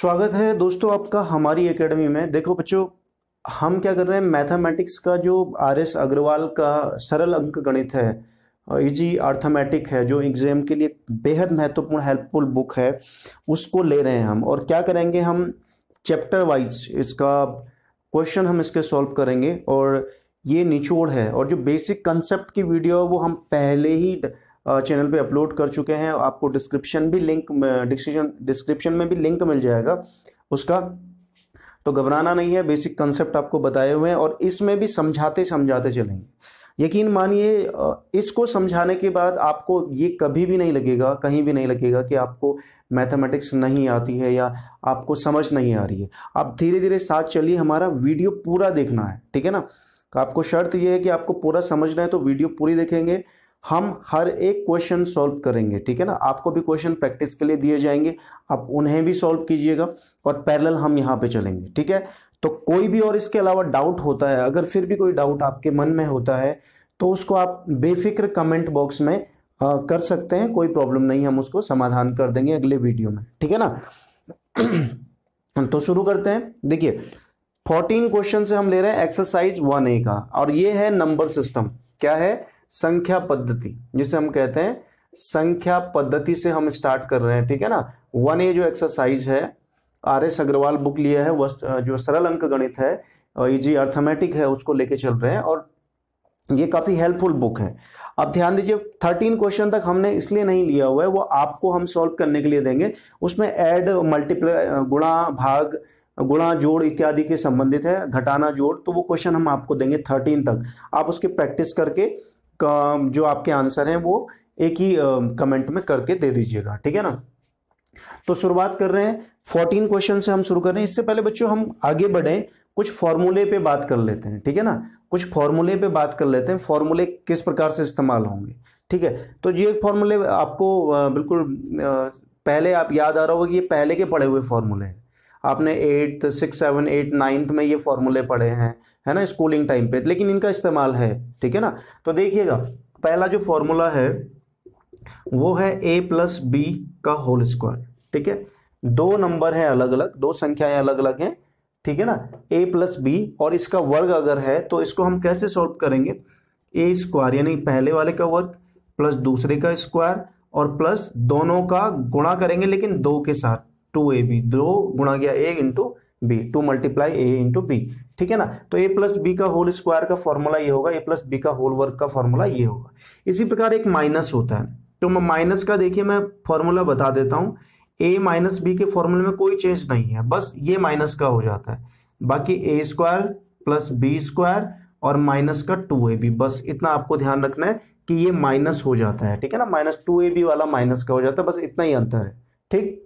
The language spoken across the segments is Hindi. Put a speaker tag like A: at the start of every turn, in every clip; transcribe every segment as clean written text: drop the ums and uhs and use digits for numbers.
A: स्वागत है दोस्तों आपका हमारी एकेडमी में। देखो बच्चों, हम क्या कर रहे हैं, मैथमेटिक्स का जो आर.एस. अग्रवाल का सरल अंक गणित है, इजी अर्थमेटिक है, जो एग्जाम के लिए बेहद महत्वपूर्ण हेल्पफुल बुक है, उसको ले रहे हैं हम। और क्या करेंगे, हम चैप्टर वाइज इसका क्वेश्चन हम इसके सॉल्व करेंगे। और ये निचोड़ है, और जो बेसिक कंसेप्ट की वीडियो है वो हम पहले ही चैनल पे अपलोड कर चुके हैं। आपको डिस्क्रिप्शन में भी लिंक मिल जाएगा उसका, तो घबराना नहीं है। बेसिक कंसेप्ट आपको बताए हुए हैं और इसमें भी समझाते समझाते चलेंगे। यकीन मानिए, इसको समझाने के बाद आपको ये कभी भी नहीं लगेगा, कहीं भी नहीं लगेगा कि आपको मैथमेटिक्स नहीं आती है या आपको समझ नहीं आ रही है। आप धीरे धीरे साथ चलिए, हमारा वीडियो पूरा देखना है, ठीक है ना। आपको शर्त यह है कि आपको पूरा समझना है, तो वीडियो पूरी देखेंगे। हम हर एक क्वेश्चन सॉल्व करेंगे, ठीक है ना। आपको भी क्वेश्चन प्रैक्टिस के लिए दिए जाएंगे, आप उन्हें भी सॉल्व कीजिएगा और पैरेलल हम यहाँ पे चलेंगे, ठीक है। तो कोई भी और इसके अलावा डाउट होता है, अगर फिर भी कोई डाउट आपके मन में होता है तो उसको आप बेफिक्र कमेंट बॉक्स में कर सकते हैं, कोई प्रॉब्लम नहीं, हम उसको समाधान कर देंगे अगले वीडियो में, ठीक है ना। तो शुरू करते हैं। देखिए 14 क्वेश्चन से हम ले रहे हैं एक्सरसाइज 1A का, और ये है नंबर सिस्टम। क्या है? संख्या पद्धति, जिसे हम कहते हैं संख्या पद्धति से हम स्टार्ट कर रहे हैं, ठीक है ना। 1A जो एक्सरसाइज है, आर.एस. अग्रवाल बुक लिया है, वह जो सरल अंक गणित है, इजी अर्थमेटिक है, उसको लेके चल रहे हैं और ये काफी हेल्पफुल बुक है। अब ध्यान दीजिए, 13 क्वेश्चन तक हमने इसलिए नहीं लिया हुआ है, वो आपको हम सॉल्व करने के लिए देंगे। उसमें ऐड, मल्टीप्लाई, गुणा, भाग, गुणा, जोड़ इत्यादि के संबंधित है, घटाना, जोड़, तो वो क्वेश्चन हम आपको देंगे 13 तक। आप उसकी प्रैक्टिस करके जो आपके आंसर हैं वो एक ही कमेंट में करके दे दीजिएगा, ठीक है ना। तो शुरुआत कर रहे हैं 14 क्वेश्चन से हम शुरू कर रहे हैं। इससे पहले बच्चों हम आगे बढ़े, कुछ फॉर्मूले पे बात कर लेते हैं, ठीक है ना। कुछ फॉर्मूले पे बात कर लेते हैं, फॉर्मूले किस प्रकार से इस्तेमाल होंगे, ठीक है। तो ये फॉर्मूले आपको बिल्कुल पहले आप याद आ रहा होगा कि ये पहले के पढ़े हुए फॉर्मूले हैं। आपने 8th 6th 7th 8th 9th में ये फॉर्मूले पढ़े हैं, है ना, स्कूलिंग टाइम पे, लेकिन इनका इस्तेमाल है, ठीक है ना। तो देखिएगा, पहला जो फॉर्मूला है वो है a+b का होल स्क्वायर, ठीक है। दो नंबर है अलग अलग, दो संख्याएं अलग अलग हैं, ठीक है ना, a+b, और इसका वर्ग अगर है तो इसको हम कैसे सॉल्व करेंगे, a स्क्वायर यानी पहले वाले का वर्ग प्लस दूसरे का स्क्वायर और प्लस दोनों का गुणा करेंगे, लेकिन दो के साथ, 2ab, दो गुणा गया a into B, 2 multiply a into B, ठीक है ना। तो a+b का होल स्क्वायर का फॉर्मूला ये होगा, a+b का होल वर्ग का फॉर्मूला ये होगा। इसी प्रकार एक माइनस होता है, तो माइनस का देखिए मैं फॉर्मूला बता देता हूं। a-b के फॉर्मूले में कोई चेंज नहीं है, बस ये माइनस का हो जाता है। बाकी a square plus b square और माइनस का 2ab, बस इतना आपको ध्यान रखना है कि ये माइनस हो जाता है, ठीक है ना। -2ab वाला माइनस का हो जाता है, बस इतना ही अंतर है, ठीक।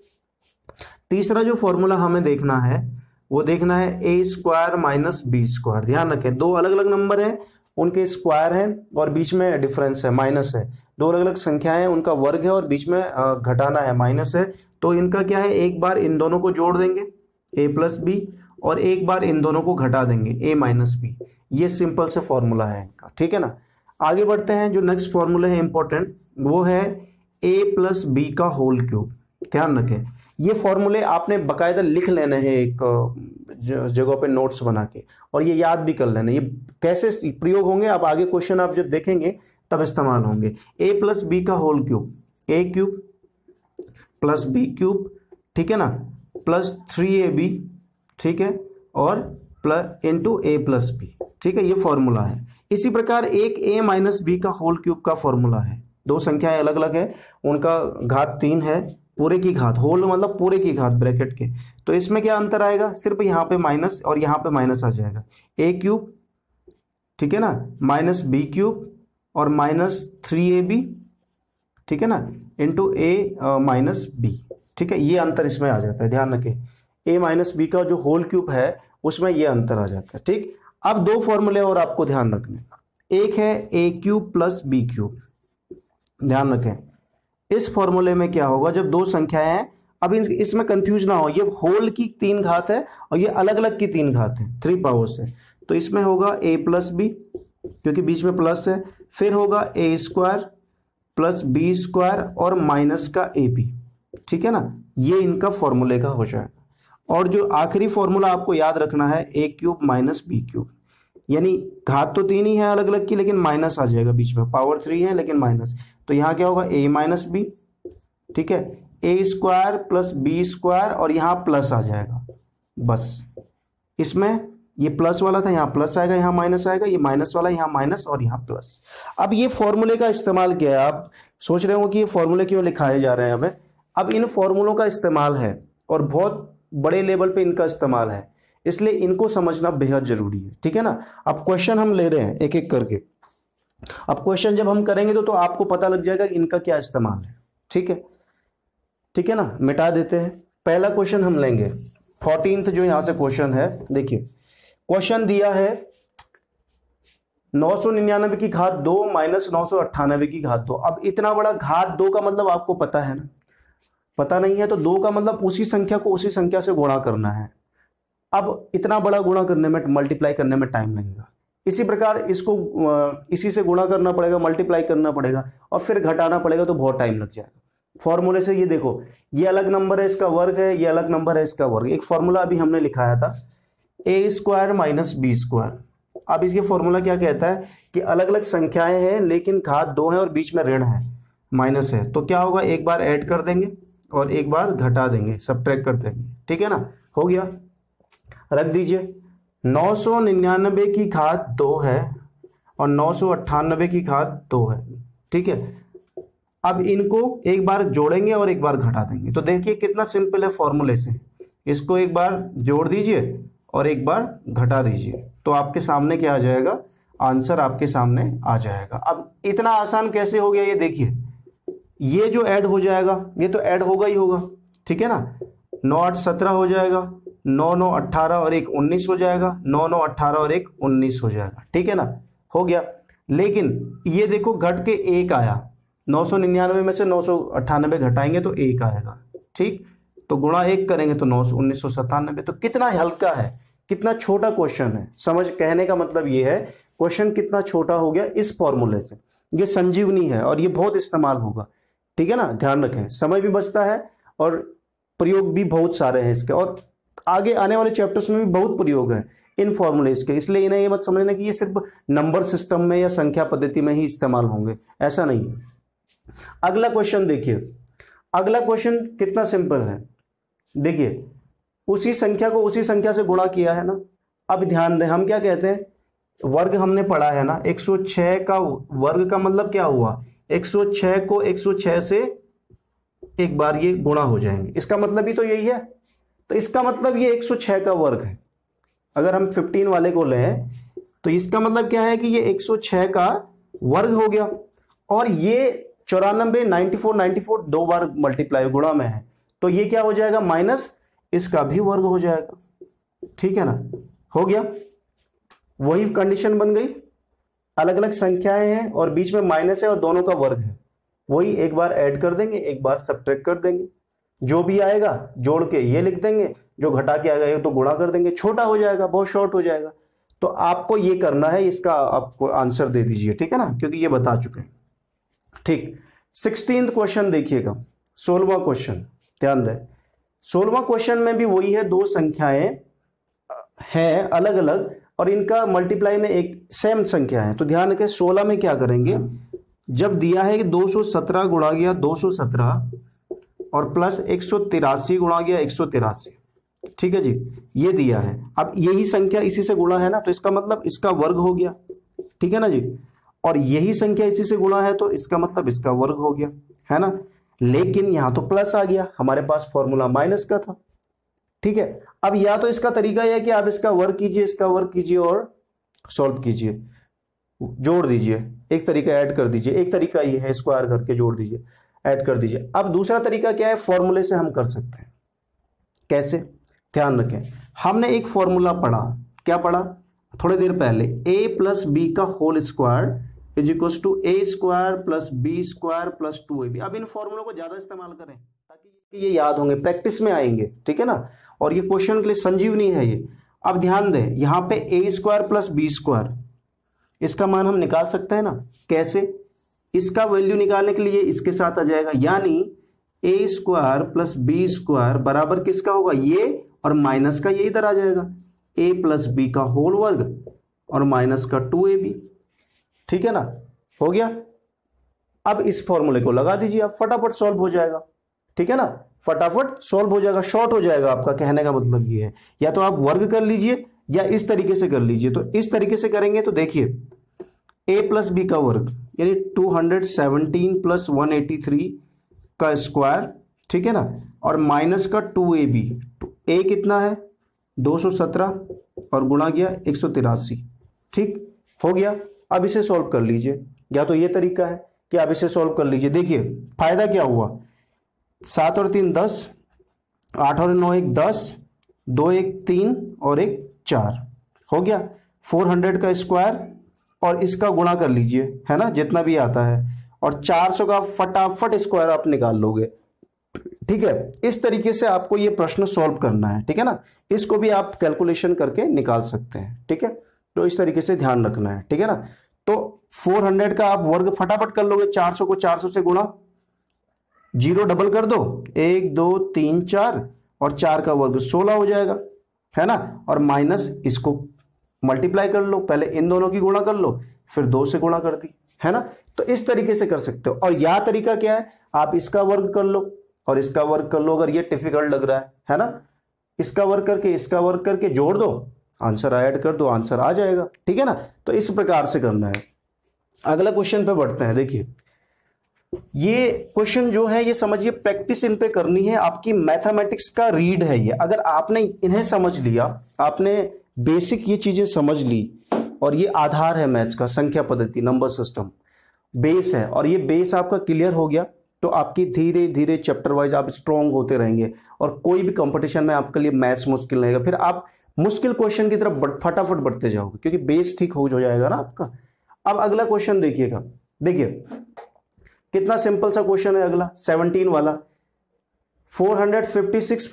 A: तीसरा जो फॉर्मूला हमें देखना है वो देखना है a square minus B square. ध्यान रखें, दो अलग अलग नंबर हैं, उनके स्क्वायर है और बीच में डिफरेंस है, माइनस है। दो अलग अलग संख्याएं हैं, उनका वर्ग है और बीच में घटाना है, माइनस है। तो इनका क्या है, एक बार इन दोनों को जोड़ देंगे a+b और एक बार इन दोनों को घटा देंगे a-b। ये सिंपल से फॉर्मूला है इनका, ठीक है ना। आगे बढ़ते हैं, जो नेक्स्ट फॉर्मूला है इंपॉर्टेंट, वो है a+b का होल क्यूब। ध्यान रखें, ये फॉर्मूले आपने बकायदा लिख लेने हैं एक जगह पे नोट्स बना के, और ये याद भी कर लेना, ये कैसे प्रयोग होंगे। अब आगे क्वेश्चन आप जब देखेंगे तब इस्तेमाल होंगे। a+b का whole cube, a³ plus b³, ठीक है ना, प्लस 3ab, ठीक है, और प्लस इंटू a+b, ठीक है, ये फॉर्मूला है। इसी प्रकार एक a-b का होल क्यूब का फॉर्मूला है। दो संख्याएं अलग अलग है, उनका घात 3 है, पूरे की घात, होल मतलब पूरे की घात ब्रैकेट के, तो इसमें क्या अंतर आएगा, सिर्फ यहाँ पे माइनस और यहाँ पे माइनस आ जाएगा। a³, ठीक है ना, माइनस b³ और माइनस 3ab, ठीक है ना, इंटू a-b, ठीक है, ये अंतर इसमें आ जाता है। ध्यान रखें, a-b का जो होल क्यूब है उसमें ये अंतर आ जाता है, ठीक। अब दो फॉर्मूले और आपको ध्यान रखने, एक है a³ प्लस b³। ध्यान रखें, इस फॉर्मूले में क्या होगा, जब दो संख्याएं हैं, अब इसमें कंफ्यूज ना हो, ये होल की 3 घात है और ये अलग अलग की 3 घात है, 3 पावर्स है। तो इसमें होगा a+b क्योंकि बीच में प्लस है, फिर होगा a square plus b square और माइनस का ab, ठीक है ना, ये इनका फॉर्मूले का हो जाएगा। और जो आखिरी फॉर्मूला आपको याद रखना है ए क्यूब माइनस बी क्यूब, यानी घात तो 3 ही है अलग अलग की, लेकिन माइनस आ जाएगा बीच में, पावर 3 है लेकिन माइनस, तो यहाँ क्या होगा ए माइनस बी, ठीक है, ए स्क्वायर प्लस बी स्क्वायर और यहाँ प्लस आ जाएगा, बस इसमें ये प्लस वाला था यहाँ प्लस आएगा, यहाँ माइनस आएगा, ये माइनस वाला यहाँ माइनस और यहाँ प्लस। अब ये फॉर्मूले का इस्तेमाल किया है, आप सोच रहे हो कि ये फॉर्मूले क्यों लिखाए जा रहे हैं हमें, अब इन फॉर्मूलों का इस्तेमाल है और बहुत बड़े लेवल पे इनका इस्तेमाल है, इसलिए इनको समझना बेहद जरूरी है, ठीक है ना। अब क्वेश्चन हम ले रहे हैं एक एक करके, अब क्वेश्चन जब हम करेंगे तो आपको पता लग जाएगा कि इनका क्या इस्तेमाल है, ठीक है ना। मिटा देते हैं, पहला क्वेश्चन हम लेंगे 14th जो यहां से क्वेश्चन है, देखिए क्वेश्चन दिया है 999 की घात 2 माइनस 998 की घात 2। अब इतना बड़ा घात 2 का मतलब आपको पता है ना, पता नहीं है तो 2 का मतलब उसी संख्या को उसी संख्या से गुणा करना है। अब इतना बड़ा गुणा करने में, मल्टीप्लाई करने में टाइम लगेगा, इसी प्रकार इसको इसी से गुणा करना पड़ेगा, मल्टीप्लाई करना पड़ेगा और फिर घटाना पड़ेगा, तो बहुत टाइम लग जाएगा। फॉर्मूले से ये देखो, ये अलग नंबर है इसका वर्ग है, ये अलग नंबर है इसका वर्ग, एक फॉर्मूला अभी हमने लिखाया था ए स्क्वायर माइनस बी स्क्वायर। अब इसके फॉर्मूला क्या कहता है कि अलग अलग संख्याएं हैं लेकिन घात 2 है और बीच में ऋण है, माइनस है, तो क्या होगा, एक बार ऐड कर देंगे और एक बार घटा देंगे, सब्ट्रैक्ट कर देंगे, ठीक है ना, हो गया। रख दीजिए, 999 की घात 2 है और 998 की घात 2 है, ठीक है। अब इनको एक बार जोड़ेंगे और एक बार घटा देंगे, तो देखिए कितना सिंपल है फॉर्मूले से, इसको एक बार जोड़ दीजिए और एक बार घटा दीजिए, तो आपके सामने क्या आ जाएगा, आंसर आपके सामने आ जाएगा। अब इतना आसान कैसे हो गया ये देखिए, ये जो ऐड हो जाएगा ये तो ऐड होगा ही होगा, ठीक है ना, 9 8 17 हो जाएगा, 9 9 18 और 1 19 हो जाएगा, 9 9 18 और 1 19 हो जाएगा, ठीक है ना, हो गया। लेकिन ये देखो घट के 1 आया, 999 में से 998 घटाएंगे तो 1 आएगा, ठीक, तो गुणा 1 करेंगे तो 1997, तो कितना हल्का है, कितना छोटा क्वेश्चन है, समझ, कहने का मतलब ये है क्वेश्चन कितना छोटा हो गया इस फॉर्मूले से। ये संजीवनी है और ये बहुत इस्तेमाल होगा, ठीक है ना, ध्यान रखें, समय भी बचता है और प्रयोग भी बहुत सारे हैं इसके, और आगे आने वाले चैप्टर्स में भी बहुत प्रयोग है इन फॉर्मूलेज के, इसलिए इन्हें ये मत समझना कि ये सिर्फ नंबर सिस्टम में या संख्या पद्धति में ही इस्तेमाल होंगे, ऐसा नहीं है। अगला क्वेश्चन देखिए, अगला क्वेश्चन कितना सिंपल है, देखिए उसी संख्या को उसी संख्या से गुणा किया है ना। अब ध्यान दें, हम क्या कहते हैं, वर्ग हमने पढ़ा है ना, 106 का वर्ग का मतलब क्या हुआ, 106 को 106 से एक बार ये गुणा हो जाएंगे, इसका मतलब ही तो यही है, तो इसका मतलब ये 106 का वर्ग है। अगर हम 15 वाले को लें तो इसका मतलब क्या है कि ये 106 का वर्ग हो गया, और ये 94 94 दो बार मल्टीप्लाई गुणा में है, तो ये क्या हो जाएगा, माइनस इसका भी वर्ग हो जाएगा, ठीक है ना, हो गया। वही कंडीशन बन गई, अलग अलग संख्याएं हैं और बीच में माइनस है और दोनों का वर्ग है, वही एक बार ऐड कर देंगे एक बार सब्ट्रैक्ट कर देंगे, जो भी आएगा जोड़ के ये लिख देंगे, जो घटा के आएगा ये तो गुणा कर देंगे, छोटा हो जाएगा, बहुत शॉर्ट हो जाएगा। तो आपको ये करना है, इसका आपको आंसर दे दीजिए, ठीक है ना, क्योंकि ये बता चुके हैं, ठीक। 16th क्वेश्चन देखिएगा, 16वां क्वेश्चन, ध्यान दें, 16वां क्वेश्चन में भी वही है, दो संख्याएं हैं अलग अलग और इनका मल्टीप्लाई में एक सेम संख्या है, तो ध्यान रखें 16 में क्या करेंगे, जब दिया है कि 217 गुणा गया 217 और प्लस 183 गुणा गया 183, ठीक है जी, ये दिया है। अब यही संख्या इसी से गुणा है ना, तो इसका मतलब इसका वर्ग हो गया, ठीक है ना जी, और यही संख्या इसी से गुणा है तो इसका मतलब इसका वर्ग हो गया, है ना। लेकिन यहां तो प्लस आ गया, हमारे पास फॉर्मूला माइनस का था, ठीक है। अब या तो इसका तरीका यह है कि आप इसका वर्ग कीजिए, इसका वर्ग कीजिए और सॉल्व कीजिए, जोड़ दीजिए, एक तरीका ऐड कर दीजिए, एक तरीका ये है स्क्वायर करके जोड़ दीजिए, ऐड कर दीजिए। अब दूसरा तरीका क्या है, फॉर्मूले से हम कर सकते हैं, कैसे, ध्यान रखें, हमने एक फॉर्मूला पढ़ा, क्या पढ़ा थोड़ी देर पहले, a प्लस बी का whole square is equal to A square plus B square plus 2ab। अब इन फॉर्मूलों को ज्यादा इस्तेमाल करें ताकि ये याद होंगे, प्रैक्टिस में आएंगे, ठीक है ना, और ये क्वेश्चन के लिए संजीवनी है ये। अब ध्यान दें, यहां पे ए स्क्वायर प्लस बी स्क्वायर, इसका मान हम निकाल सकते हैं ना, कैसे, इसका वैल्यू निकालने के लिए इसके साथ आ जाएगा, यानी ए स्क्वायर प्लस बी स्क्वायर बराबर किसका होगा, ये और माइनस का ये इधर आ जाएगा, ए प्लस बी का होल वर्ग और माइनस का 2ab। ठीक है ना, हो गया। अब इस फॉर्मूले को लगा दीजिए, आप फटाफट सॉल्व हो जाएगा। ठीक है ना, फटाफट सॉल्व हो जाएगा, शॉर्ट हो जाएगा। आपका कहने का मतलब ये है, या तो आप वर्ग कर लीजिए या इस तरीके से कर लीजिए। तो इस तरीके से करेंगे तो देखिए a प्लस बी का वर्ग यानी 217 प्लस 183 का स्क्वायर, ठीक है ना, और माइनस का 2ab। तो a कितना है 217 और गुणा किया 183। ठीक हो गया। अब इसे सॉल्व कर लीजिए, या तो ये तरीका है कि आप इसे सॉल्व कर लीजिए। देखिए फायदा क्या हुआ, 7 और 3 10, 8 और 9 1 10, 2 1 3 और 1 4, हो गया। 400 का स्क्वायर और इसका गुणा कर लीजिए, है ना, जितना भी आता है, और 400 का फटाफट स्क्वायर आप निकाल लोगे। ठीक है, इस तरीके से आपको ये प्रश्न सॉल्व करना है। ठीक है ना, इसको भी आप कैलकुलेशन करके निकाल सकते हैं। ठीक है, तो इस तरीके से ध्यान रखना है। ठीक है ना, तो 400 का आप वर्ग फटाफट कर लोगे, 400 को 400 से गुणा, 0 डबल कर दो, 1 2 3 4 और 4 का वर्ग 16 हो जाएगा, है ना, और माइनस इसको मल्टीप्लाई कर लो, पहले इन दोनों की गुणा कर लो फिर 2 से गुणा कर दी, है ना। तो इस तरीके से कर सकते हो। और यह तरीका क्या है, आप इसका वर्ग कर लो और इसका वर्ग कर लो, अगर ये डिफिकल्ट लग रहा है ना, इसका वर्ग करके इसका वर्ग करके जोड़ दो, आंसर ऐड कर दो, आंसर आ जाएगा। ठीक है ना, तो इस प्रकार से करना है। अगला क्वेश्चन पे बढ़ते हैं। देखिए ये क्वेश्चन जो है, ये समझिए प्रैक्टिस इन पे करनी है, आपकी मैथमेटिक्स का रीड है ये। अगर आपने इन्हें समझ लिया, आपने बेसिक ये चीजें समझ ली, और ये आधार है मैथ्स का, संख्या पद्धति, नंबर सिस्टम बेस है, और ये बेस आपका क्लियर हो गया तो आपकी धीरे धीरे चैप्टर वाइज आप स्ट्रॉन्ग होते रहेंगे, और कोई भी कंपटीशन में आपके लिए मैथ्स मुश्किल नहीं है। फिर आप मुश्किल क्वेश्चन की तरफ फटाफट बढ़ते जाओगे, क्योंकि बेस ठीक हो जाएगा ना आपका। अब अगला क्वेश्चन देखिएगा, देखिए कितना सिंपल सा क्वेश्चन है अगला, 17 वाला। 456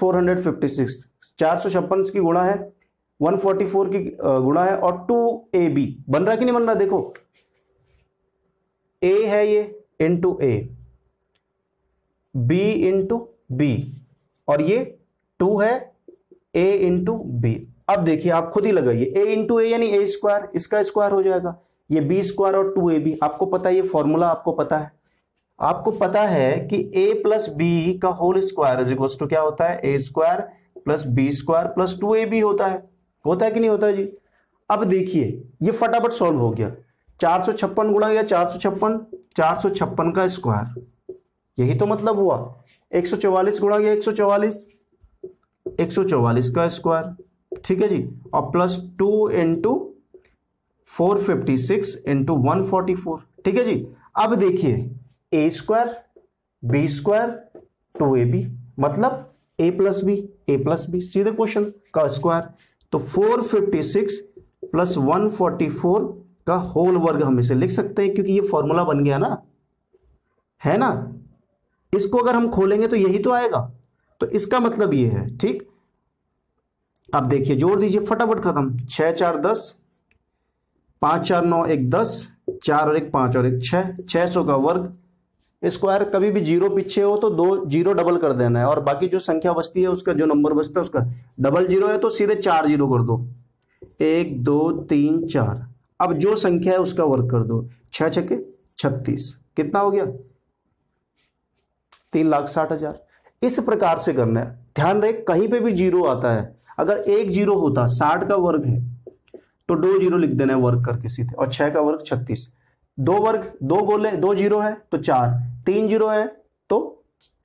A: 456 की गुणा है, 144 की गुणा है, और 2ab बन रहा कि नहीं बन रहा, देखो a है ये into a, b into b, और ये 2 है a इंटू b। अब देखिए आप खुद ही लगाइए, a इंटू a यानी a स्क्वायर, इसका स्क्वायर हो जाएगा, ये b स्क्वायर और 2ab। आपको पता है ये फॉर्मूला, आपको पता है, आपको पता है कि a प्लस बी का whole square is equal to क्या होता है, a square plus b square plus 2ab होता है कि नहीं होता है जी। अब देखिए ये फटाफट सॉल्व हो गया, 456 गुणा गया 456, 456 का स्क्वायर, यही तो मतलब हुआ। 144 गुणा गया 144, 144 का स्क्वायर, ठीक है जी, और प्लस 2 इंटू 456 इंटू 144, ठीक है जी। अब देखिए ए स्क्वायर बी स्क्वायर 2ab, मतलब a प्लस बी सीधे क्वेश्चन का स्क्वायर। तो 456 प्लस 144 का होल वर्ग हम इसे लिख सकते हैं, क्योंकि ये फॉर्मूला बन गया ना, है ना। इसको अगर हम खोलेंगे तो यही तो आएगा, तो इसका मतलब ये है। ठीक, अब देखिए जोड़ दीजिए फटाफट, खत्म। 6 4 10, 5 4 9 1 10, 4 और 1 5 और 1 6, 600 का वर्ग। स्क्वायर कभी भी जीरो पीछे हो तो 2 जीरो डबल कर देना है, और बाकी जो संख्या बचती है उसका जो नंबर बचता है उसका डबल जीरो है तो सीधे 4 जीरो कर दो, 1 2 3 4। अब जो संख्या है उसका वर्ग कर दो, 6 छक्के 36, कितना हो गया 3,60,000। इस प्रकार से करना है। ध्यान रहे कहीं पे भी जीरो आता है, अगर एक जीरो होता, 60 का वर्ग है तो 2 जीरो लिख देना है वर्ग करके सीधे, और 6 का वर्ग 36, 2 वर्ग 2 गोले 2 जीरो है तो 4, 3 जीरो है तो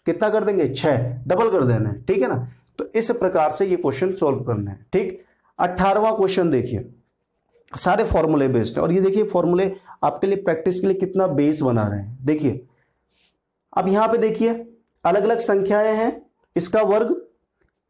A: कितना कर देंगे 6, डबल कर देना है, ठीक है ना। तो इस प्रकार से ये क्वेश्चन सॉल्व करना है। ठीक, 18वां क्वेश्चन देखिए, सारे फॉर्मूले बेस्ड है, और ये देखिए फॉर्मूले आपके लिए प्रैक्टिस के लिए कितना बेस बना रहे हैं। देखिए अब यहां पे देखिए अलग अलग संख्याएं हैं, इसका वर्ग,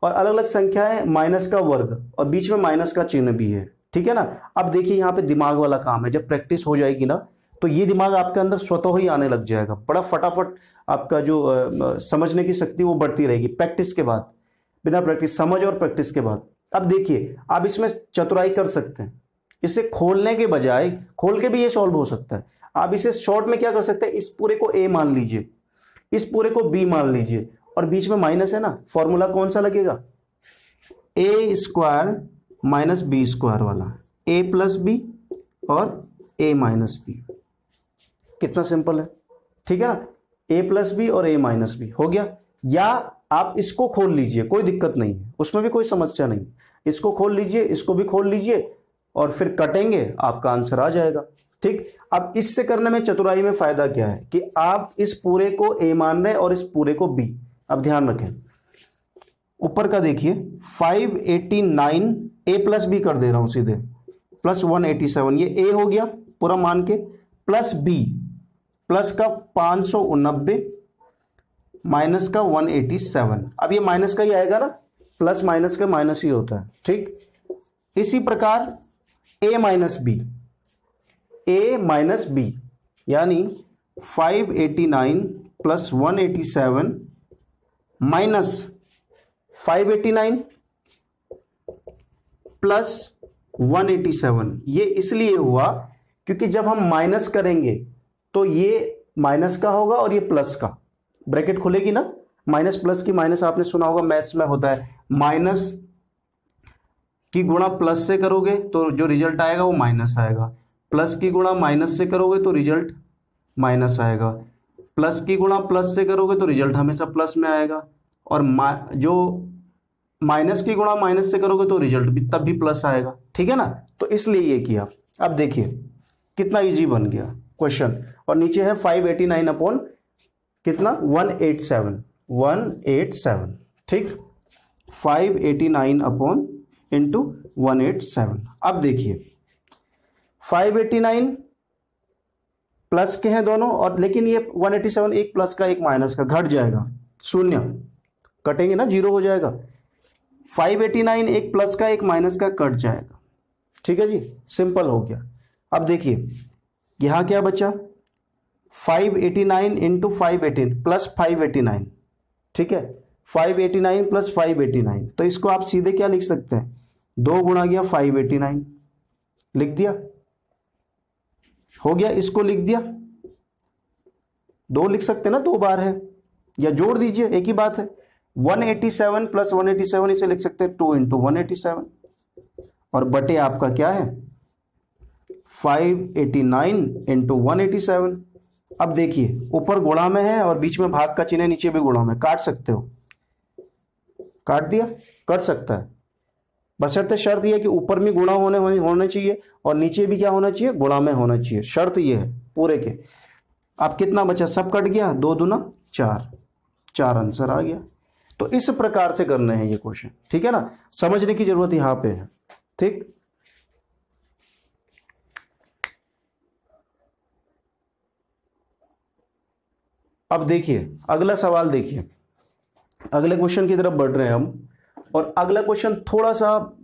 A: और अलग अलग संख्याएं माइनस का वर्ग, और बीच में माइनस का चिन्ह भी है, ठीक है ना। अब देखिए यहाँ पे दिमाग वाला काम है, जब प्रैक्टिस हो जाएगी ना तो ये दिमाग आपके अंदर स्वतः ही आने लग जाएगा, बड़ा फटाफट आपका जो समझने की शक्ति वो बढ़ती रहेगी प्रैक्टिस के बाद, बिना प्रैक्टिस, समझ और प्रैक्टिस के बाद। अब देखिए आप इसमें चतुराई कर सकते हैं, इसे खोलने के बजाय खोल के भी ये सॉल्व हो सकता है। आप इसे शॉर्ट में क्या कर सकते हैं, इस पूरे को a मान लीजिए, इस पूरे को b मान लीजिए, और बीच में माइनस है ना, फॉर्मूला कौन सा लगेगा, ए स्क्वायर माइनस बी स्क्वायर वाला, ए प्लस बी और ए माइनस बी। कितना सिंपल है, ठीक है ना, ए प्लस बी और ए माइनस बी हो गया। या आप इसको खोल लीजिए, कोई दिक्कत नहीं है, उसमें भी कोई समस्या नहीं, इसको खोल लीजिए, इसको भी खोल लीजिए और फिर कटेंगे, आपका आंसर आ जाएगा। ठीक, अब इससे करने में चतुराई में फायदा क्या है कि आप इस पूरे को ए मान रहे हैं और इस पूरे को बी। अब ध्यान रखें, ऊपर का देखिए 589 ए प्लस बी कर दे रहा हूं सीधे, प्लस 187, ये ए हो गया पूरा मान के, प्लस बी, प्लस का 589 माइनस का 187। अब ये माइनस का ही आएगा ना, प्लस माइनस का माइनस ही होता है। ठीक, इसी प्रकार ए minus B, A minus B यानी 589 प्लस 187 माइनस 589 प्लस 187। ये इसलिए हुआ क्योंकि जब हम माइनस करेंगे तो ये माइनस का होगा और ये प्लस का, ब्रैकेट खुलेगी ना, माइनस प्लस की माइनस आपने सुना होगा मैथ्स में होता है, माइनस की गुणा प्लस से करोगे तो जो रिजल्ट आएगा वो माइनस आएगा, प्लस की गुणा माइनस से करोगे तो रिजल्ट माइनस आएगा, प्लस की गुणा प्लस से करोगे तो रिजल्ट हमेशा प्लस में आएगा, और जो माइनस की गुणा माइनस से करोगे तो रिजल्ट भी तब भी प्लस आएगा। ठीक है ना, तो इसलिए ये किया। अब देखिए कितना इजी बन गया क्वेश्चन, और नीचे है 589 अपॉन कितना 187। ठीक, 589 अपॉन इंटू 187। अब देखिए 589 प्लस के हैं दोनों, और लेकिन ये 187 एक प्लस का एक माइनस का, घट जाएगा, शून्य कटेंगे ना, जीरो हो जाएगा। 589 एक प्लस का एक माइनस का कट जाएगा। ठीक है जी, सिंपल हो गया। अब देखिए यहां क्या बचा, 589 इंटू 518 प्लस 589। ठीक है, 589 प्लस 589, तो इसको आप सीधे क्या लिख सकते हैं, 2 गुणा गया 589, लिख दिया, हो गया, इसको लिख दिया, 2 लिख सकते हैं ना, 2 बार है, या जोड़ दीजिए, एक ही बात है। 187 प्लस 187 इसे लिख सकते हैं 2 इंटू 187, और बटे आपका क्या है 589 इंटू 187। अब देखिए ऊपर गुणा में है और बीच में भाग का चिन्ह, नीचे भी गुणा में, काट सकते हो, काट दिया, कर सकता है, बशर्ते शर्त यह कि ऊपर में गुणा होने चाहिए और नीचे भी क्या होना चाहिए, गुणा में होना चाहिए, शर्त यह है पूरे के। अब कितना बचा, सब कट गया, 2 दूना 4, 4 आंसर आ गया। तो इस प्रकार से करने हैं ये क्वेश्चन। ठीक है ना, समझने की जरूरत यहां पे है। ठीक, अब देखिए अगला सवाल, देखिए अगले क्वेश्चन की तरफ बढ़ रहे हैं हम, और अगला क्वेश्चन थोड़ा सा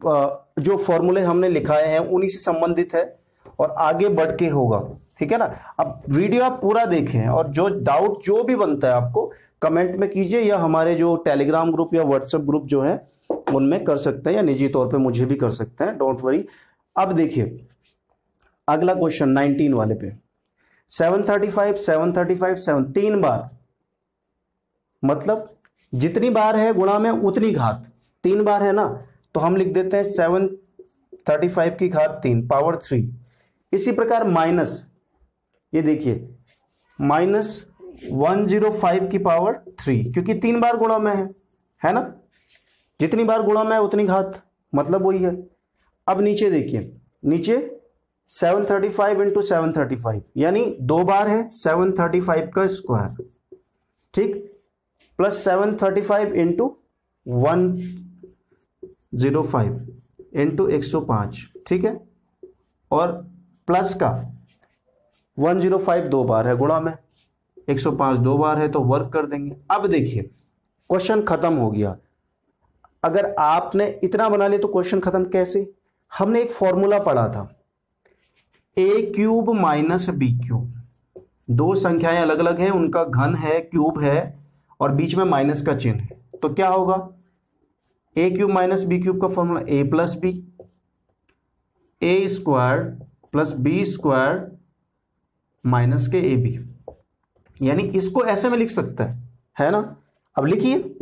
A: जो फॉर्मूले हमने लिखाए हैं उन्हीं से संबंधित है और आगे बढ़ के होगा। ठीक है ना, अब वीडियो आप पूरा देखें और जो डाउट जो भी बनता है आपको कमेंट में कीजिए, या हमारे जो टेलीग्राम ग्रुप या व्हाट्सएप ग्रुप जो है उनमें कर सकते हैं, या निजी तौर पे मुझे भी कर सकते हैं, डोंट वरी। अब देखिए अगला क्वेश्चन 19 वाले पे, 735 735 7 3 बार, मतलब जितनी बार है गुणा में उतनी घात, 3 बार है ना, तो हम लिख देते हैं 735 की घात 3 पावर 3। इसी प्रकार माइनस, ये देखिए माइनस 105 की पावर 3, क्योंकि 3 बार गुणा में है ना, जितनी बार गुणा में है उतनी घात, मतलब वही है। अब नीचे देखिए, नीचे 735 इंटू 735 यानी 2 बार है 735 का स्क्वायर, ठीक, प्लस 735 इंटू 105 इंटू 105, ठीक है, और प्लस का 105 2 बार है गुणा में, 105 2 बार है, तो वर्क कर देंगे। अब देखिए क्वेश्चन खत्म हो गया। अगर आपने इतना बना लिया तो क्वेश्चन खत्म कैसे, हमने एक फॉर्मूला पढ़ा था, ए क्यूब माइनस बी क्यूब, 2 संख्याएं अलग अलग हैं, उनका घन है, क्यूब है और बीच में माइनस का चिन्ह है, तो क्या होगा, A cube minus B cube का formula A plus B, A square plus B square minus के ए बी, यानी इसको ऐसे में लिख सकता है ना। अब लिखिए,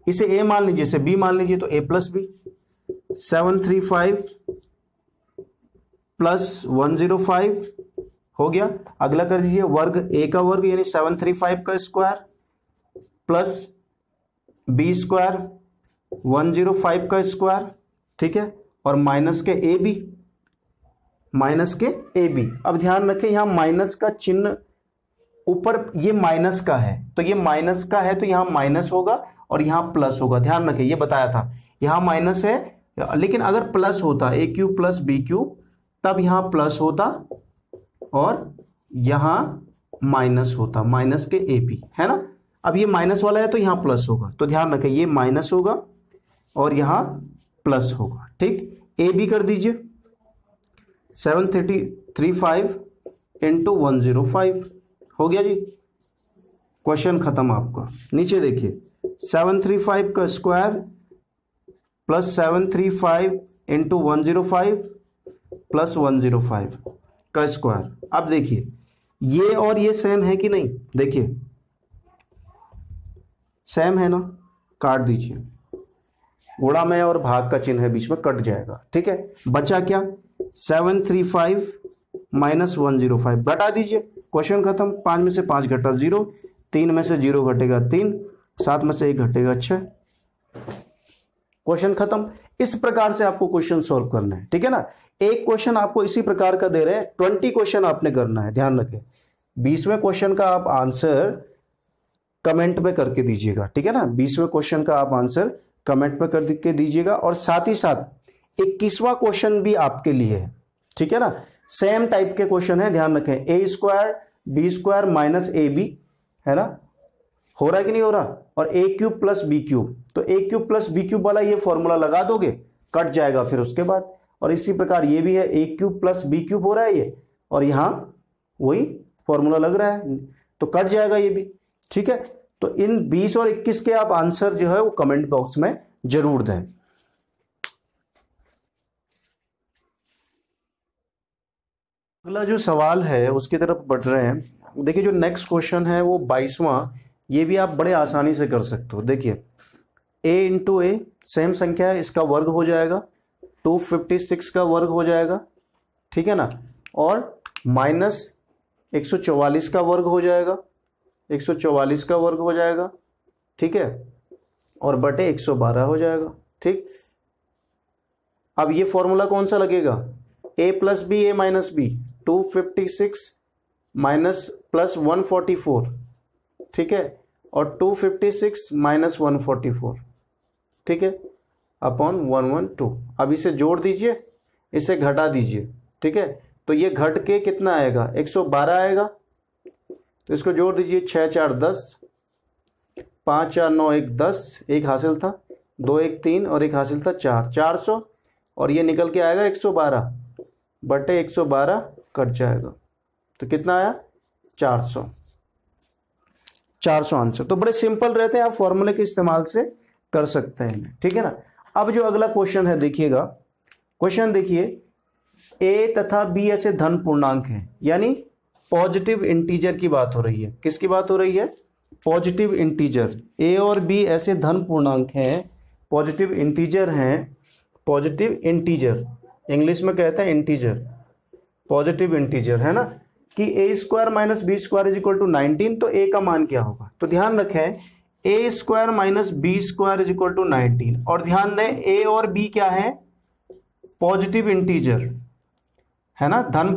A: इसे ए मान लीजिए, इसे बी मान लीजिए, तो ए प्लस बी, 735 प्लस 105 हो गया। अगला कर दीजिए वर्ग, a का वर्ग यानी 735 का स्क्वायर प्लस b स्क्वायर 105 का स्क्वायर, ठीक है, और माइनस के ए बी, माइनस के ए बी। अब ध्यान रखें यहां माइनस का चिन्ह ऊपर, ये माइनस का है तो ये माइनस का है तो यहां माइनस होगा और यहां प्लस होगा। ध्यान रखें ये बताया था, यहां माइनस है लेकिन अगर प्लस होता ए क्यूब प्लस बी क्यूब तब यहां प्लस होता और यहां माइनस होता, माइनस के ए बी, है ना। अब ये माइनस वाला है तो यहां प्लस होगा, तो ध्यान रखें ये माइनस होगा और यहां प्लस होगा, ठीक। ए बी कर दीजिए 735 इंटू 105 हो गया जी, क्वेश्चन खत्म आपका। नीचे देखिए 735 का स्क्वायर प्लस 735 इंटू 105 प्लस 105 का स्क्वायर। अब देखिए ये और ये सेम है कि नहीं, देखिए सेम है ना, काट दीजिए, गुणा में और भाग का चिन्ह है बीच में, कट जाएगा, ठीक है। बचा क्या 735 माइनस 105, घटा दीजिए, क्वेश्चन खत्म। 5 में से 5 घटा 0, 3 में से 0 घटेगा 3, 7 में से 1 घटेगा 6, क्वेश्चन खत्म। इस प्रकार से आपको क्वेश्चन सॉल्व करना है, ठीक है ना। एक क्वेश्चन आपको इसी प्रकार का दे रहे हैं, 20 क्वेश्चन आपने करना है, ध्यान रखें। 20वें क्वेश्चन का आप आंसर कमेंट में करके दीजिएगा, ठीक है ना। 20वें क्वेश्चन का आप आंसर कमेंट में करके दीजिएगा और साथ ही साथ 21वां क्वेश्चन भी आपके लिए है, ठीक है ना। सेम टाइप के क्वेश्चन है, ध्यान रखें। A square B square minus A B, है ना, हो रहा है कि नहीं हो रहा, और ए क्यूब प्लस बी क्यूब, तो ए क्यूब प्लस बी क्यूब वाला ये फॉर्मूला लगा दोगे, कट जाएगा फिर उसके बाद। और इसी प्रकार ये भी है, ए क्यूब प्लस बी क्यूब हो रहा है ये, और यहां वही फॉर्मूला लग रहा है तो कट जाएगा ये भी, ठीक है। तो इन 20 और 21 के आप आंसर जो है वो कमेंट बॉक्स में जरूर दें। अगला जो सवाल है उसकी तरफ बढ़ रहे हैं। देखिए जो नेक्स्ट क्वेश्चन है वो 22वां, ये भी आप बड़े आसानी से कर सकते हो। देखिए a इंटू ए सेम संख्या है, इसका वर्ग हो जाएगा, 256 का वर्ग हो जाएगा, ठीक है ना, और माइनस 144 का वर्ग हो जाएगा, 144 का वर्ग हो जाएगा, ठीक है, और बटे 112 हो जाएगा, ठीक। अब ये फॉर्मूला कौन सा लगेगा, a plus B A minus B, 256 minus plus 144, ठीक है, और 256 माइनस 144, ठीक है, अपॉन 112। अब इसे जोड़ दीजिए, इसे घटा दीजिए, ठीक है, तो ये घट के कितना आएगा 112 आएगा, तो इसको जोड़ दीजिए, 6 4 10, 5 4 9 1 10, एक हासिल था, 2 1 3 और एक हासिल था 4, 400, और ये निकल के आएगा 112 बटे 112 कट जाएगा, तो कितना आया 400, 400 आंसर। तो बड़े सिंपल रहते हैं, आप फॉर्मूले के इस्तेमाल से कर सकते हैं, ठीक है ना। अब जो अगला क्वेश्चन है देखिएगा, क्वेश्चन देखिए, ए तथा बी ऐसे धन पूर्णांक हैं, यानी पॉजिटिव इंटीजर की बात हो रही है। किसकी बात हो रही है, पॉजिटिव इंटीजर। ए और बी ऐसे धन पूर्णांक हैं, पॉजिटिव इंटीजर हैं, पॉजिटिव इंटीजर इंग्लिश में कहते हैं इंटीजर, पॉजिटिव इंटीजर, है ना, कि A square minus B square is equal to 19, तो ए का मान क्या होगा। तो ध्यान रखें A square minus B square is equal to 19, और ध्यान दें ए और बी क्या है, पॉजिटिव इंटीजर, है ना, धन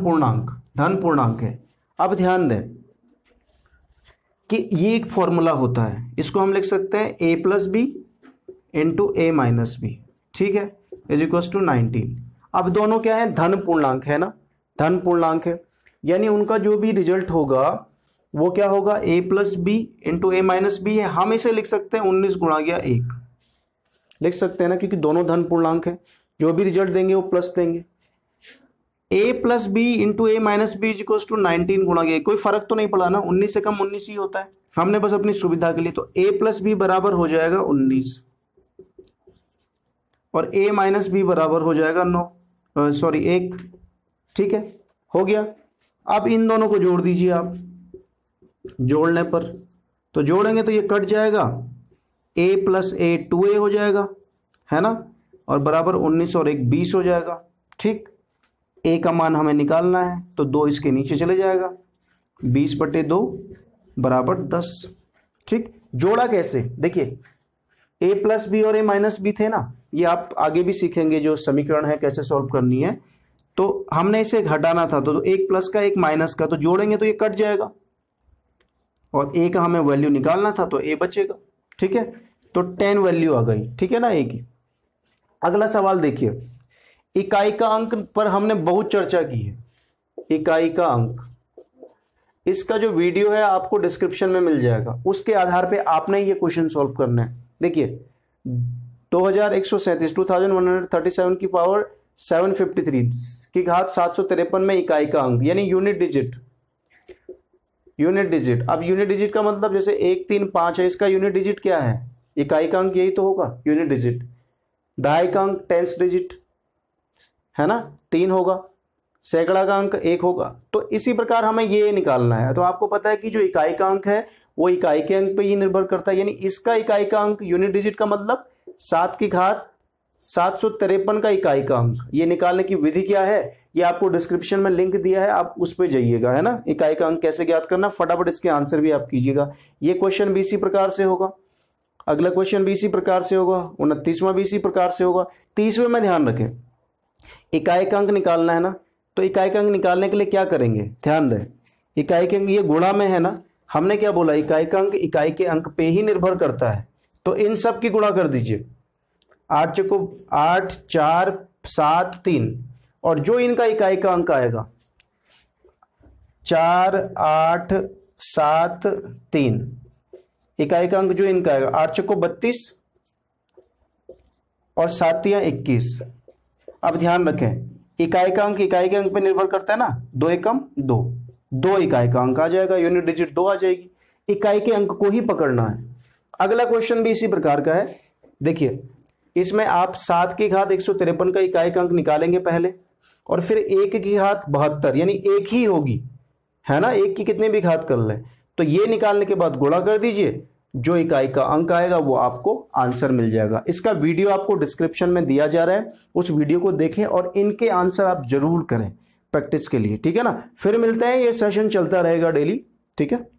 A: पूर्णांक है। अब ध्यान दें कि ये एक फॉर्मूला होता है, इसको हम लिख सकते हैं ए plus B into A minus B, ठीक है, इज इक्वल टू 19। अब दोनों क्या है, धन पूर्णांक है ना, धन पूर्णांक है, यानी उनका जो भी रिजल्ट होगा वो क्या होगा, ए plus B into A minus B है। हम इसे लिख सकते हैं 19 गुणा गया 1, लिख सकते हैं ना, क्योंकि दोनों धन पूर्णांक है, जो भी रिजल्ट देंगे वो प्लस देंगे। A plus B into A minus B is equal to 19 गुणा गया, कोई फर्क तो नहीं पड़ा ना, 19 से कम 19 ही होता है, हमने बस अपनी सुविधा के लिए, तो ए प्लस बी बराबर हो जाएगा 19 और ए माइनस बी बराबर हो जाएगा 1, ठीक है, हो गया। अब इन दोनों को जोड़ दीजिए आप, जोड़ने पर तो जोड़ेंगे तो ये कट जाएगा, a प्लस ए 2a हो जाएगा, है ना, और बराबर 19 और 1 20 हो जाएगा। ठीक, ए का मान हमें निकालना है तो 2 इसके नीचे चले जाएगा, 20/2 बराबर 10। ठीक, जोड़ा कैसे, देखिए ए प्लस बी और ए माइनस बी थे ना, ये आप आगे भी सीखेंगे जो समीकरण है कैसे सॉल्व करनी है। तो हमने इसे घटाना था तो एक प्लस का एक माइनस का, तो जोड़ेंगे तो ये कट जाएगा, और ए का हमें वैल्यू निकालना था तो ए बचेगा। ठीक है, तो 10 वैल्यू आ गई। ठीक है ना ए की। अगला सवाल देखिए, इकाई का अंक पर हमने बहुत चर्चा की है। इकाई का अंक, इसका जो वीडियो है आपको डिस्क्रिप्शन में मिल जाएगा, उसके आधार पे आपने ये क्वेश्चन सॉल्व करना है। देखिए 2137 की पावर 753 की घात 753 में इकाई का अंक यानी यूनिट डिजिट। अब यूनिट डिजिट का मतलब जैसे 1 3 5 है, इसका यूनिट डिजिट क्या है, इकाई का अंक यही तो होगा यूनिट डिजिट। दहाई का अंक टेंस डिजिट है ना, 3 होगा। सैकड़ा का अंक 1 होगा। तो इसी प्रकार हमें ये निकालना है। तो आपको पता है कि जो इकाई का अंक है वो इकाई के अंक पे ही निर्भर करता है, यानी इसका इकाई का अंक यूनिट डिजिट का मतलब 7 की घात 753 का इकाई का अंक। ये निकालने की विधि क्या है ये आपको डिस्क्रिप्शन में लिंक दिया है, आप उस पर जाइएगा, है ना। इकाई का अंक कैसे ज्ञात करना, फटाफट इसके आंसर भी आप कीजिएगा। ये क्वेश्चन भी इसी प्रकार से होगा, अगला क्वेश्चन भी इसी प्रकार से होगा, 29वां भी इसी प्रकार से होगा। 30वें में ध्यान रखें, इकाई का अंक निकालना है ना, तो इकाई का अंक निकालने के लिए क्या करेंगे, ध्यान दें। इकाई के अंक ये गुणा में है ना, हमने क्या बोला, इकाई का अंक इकाई के अंक पे ही निर्भर करता है, तो इन सब की गुणा कर दीजिए। 8 चौको 8 4 7 3, और जो इनका इकाई का अंक आएगा 4 8 7 3, इकाई का अंक जो इनका आएगा 8 चौको 32 और 7 या 21। अब ध्यान रखें, इकाई का अंक इकाई के अंक पे निर्भर करता है ना, 2 एकम 2, 2 इकाई का अंक आ जाएगा, यूनिट डिजिट 2 आ जाएगी। इकाई के अंक को ही पकड़ना है। अगला क्वेश्चन भी इसी प्रकार का है। देखिए इसमें आप 7 की घात 153 का इकाई का अंक निकालेंगे पहले, और फिर 1 की घात 72 यानी 1 ही होगी, है ना, 1 की कितनी भी घात कर लें, तो ये निकालने के बाद गुणा कर दीजिए, जो इकाई का अंक आएगा वो आपको आंसर मिल जाएगा। इसका वीडियो आपको डिस्क्रिप्शन में दिया जा रहा है, उस वीडियो को देखें और इनके आंसर आप जरूर करें प्रैक्टिस के लिए, ठीक है ना। फिर मिलते हैं, ये सेशन चलता रहेगा डेली, ठीक है।